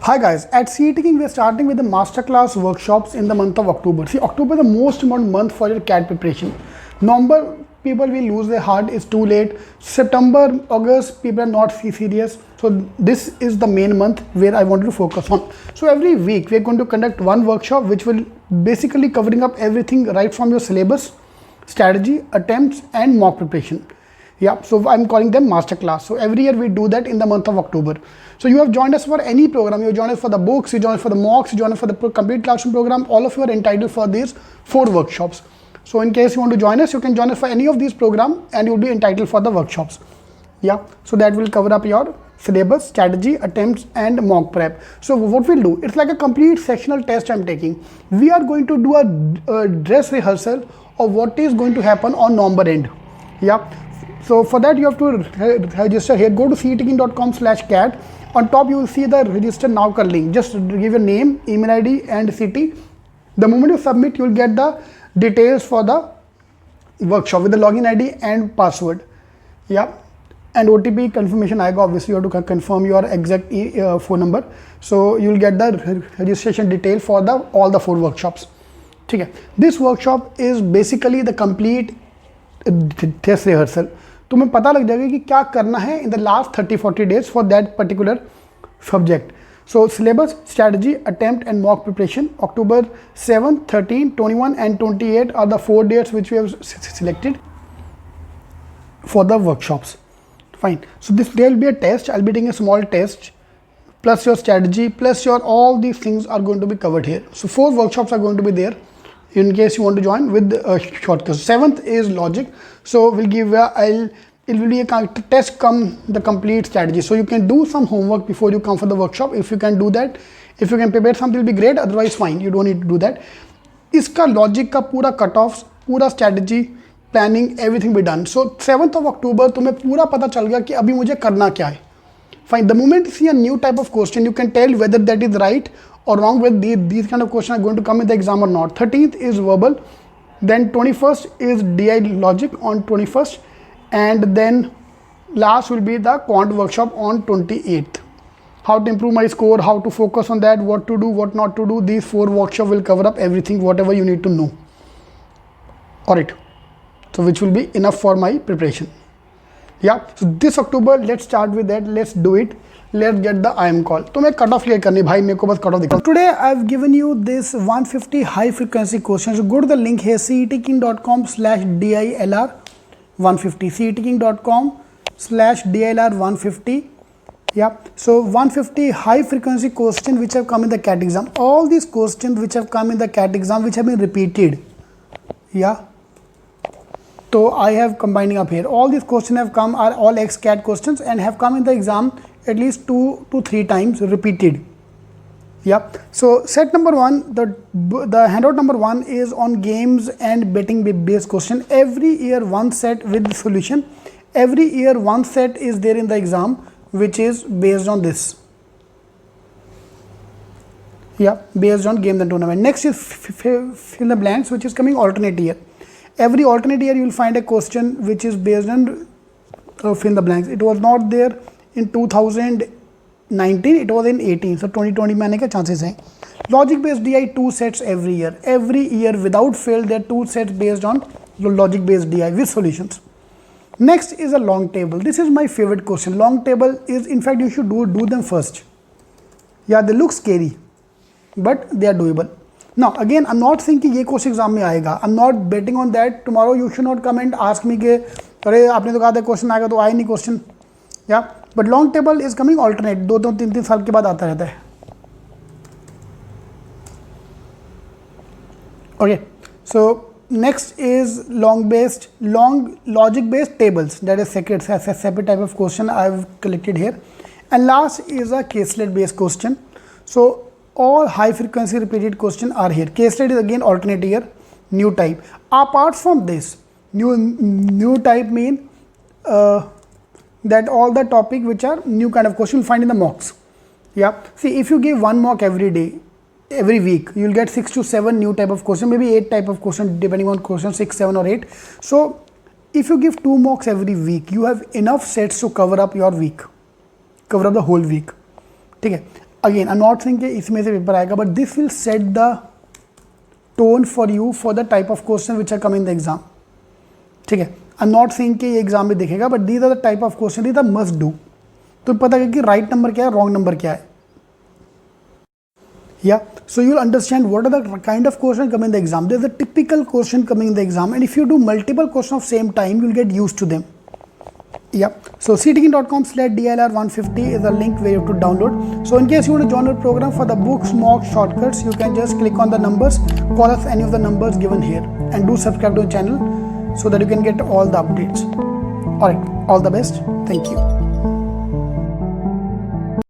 Hi guys, at CET King we are starting with the masterclass workshops in the month of October. See, October is the most important month for your CAT preparation. November, people will lose their heart, it's too late. September, August, people are not serious. So this is the main month where I want to focus on. So every week we are going to conduct one workshop which will basically covering up everything right from your syllabus, strategy, attempts and mock preparation. Yeah, so I'm calling them masterclass. So every year we do that in the month of October. So you have joined us for any program, you joined us for the books, you joined us for the mocks, you joined us for the complete classroom program, all of you are entitled for these 4 workshops. So in case you want to join us, you can join us for any of these programs and you'll be entitled for the workshops. Yeah, so that will cover up your syllabus, strategy, attempts and mock prep. So what we'll do, it's like a complete sectional test I'm taking. We are going to do a dress rehearsal of what is going to happen on November end. Yeah. So for that you have to register here. Go to cetking.com/cat. On top you will see the register now link. Just give your name, email ID and city. The moment you submit, you will get the details for the workshop with the login ID and password. Yeah, and OTP confirmation आएगा. Obviously you have to confirm your exact phone number. So you will get the registration detail for all the 4 workshops. ठीक है. This workshop is basically the complete test rehearsal. तुम्हें पता लग जाएगा कि क्या करना है in the last 30-40 days for that particular subject. So syllabus, strategy, attempt and mock preparation. October 7, 13, 21 and 28 are the 4 dates which we have selected for the workshops. Fine. So there will be a test. I'll be taking a small test plus your strategy plus your all these things are going to be covered here. So 4 workshops are going to be there in case you want to join with shortcuts. 7th is logic. So we'll give it will be a test come the complete strategy. So you can do some homework before you come for the workshop. If you can do that, if you can prepare something, will be great. Otherwise fine, you don't need to do that. Iska logic ka pura cutoffs, pura strategy, planning, everything be done. So 7th of October तुम्हें पूरा पता चल गया कि अभी मुझे करना क्या है. Fine. The moment you see a new type of question, you can tell whether that is right or wrong with these kind of questions are going to come in the exam or not. 13th is verbal, then 21st is DI logic on 21st, and then last will be the quant workshop on 28th. How to improve my score, how to focus on that, what to do, what not to do. These 4 workshops will cover up everything, whatever you need to know. Alright, so which will be enough for my preparation. Yeah, so this October let's start with that. Let's do it. Let's get the IM call. तो मैं cut off clear करनी भाई, मेरे को बस cut off दिखा. Today I've given you this 150 high frequency questions. So go to the link here, cetking.com/DILR 150. cetking.com/DILR 150. Yeah. So 150 high frequency questions which have come in the CAT exam. All these questions which have come in the CAT exam which have been repeated. Yeah. So I have combining up here. All these questions have come are all ex-CAT questions and have come in the exam at least 2 to 3 times repeated. Yeah. So set number 1, the handout number 1 is on games and betting based question. Every year one set with the solution. Every year one set is there in the exam which is based on this. Yeah, based on games and tournament. Next is fill the blanks which is coming alternate year. Every alternate year you will find a question which is based on fill in the blanks. It was not there in 2019, it was in 18. So 2020 में आने के chances हैं. Logic based DI 2 sets every year. Every year without fail there are 2 sets based on logic based DI with solutions. Next is a long table. This is my favorite question. Long table is, in fact you should do them first. Yeah, they look scary but they are doable. Now again I'm not saying कि ये question exam में आएगा. I'm not betting on that. Tomorrow you should not come and ask me कि अरे आपने तो कहा था क्वेश्चन आएगा तो आया नहीं question. Yeah, but long table is coming alternate. 2-3 साल के बाद आता रहता है. Okay, so next is long logic based tables. That is separate type of question I've collected here. And last is a caselet based question. So all high frequency repeated question are here. Caselet is again alternate year, new type. Apart from this, new type mean that all the topic which are new kind of question you'll find in the mocks. Yeah. See, if you give one mock every day, every week, you'll get 6 to 7 new type of question, maybe 8 type of question depending on question, 6, 7 or 8. So if you give 2 mocks every week, you have enough sets to cover up your week, cover up the whole week. ठीक है. Again I am not saying कि इसमें से paper आएगा, but this will set the tone for you for the type of question which are come in the exam. ठीक है, आई am not saying कि ये एग्जाम में दिखेगा, but these are the type of question, these are must do. तो पता है कि राइट नंबर क्या है, रॉन्ग नंबर क्या है. Yeah, so you'll understand what are the kind of question coming in the exam. There's a typical question coming in the exam, and if you do multiple questions of same time, you'll get used to them. Yeah, so ctaking.com/DLR150 is a link where you have to download. So in case you want to join our program for the books, mock, shortcuts, you can just click on the numbers, call us any of the numbers given here, and do subscribe to the channel so that you can get all the updates. Alright, all the best. Thank you.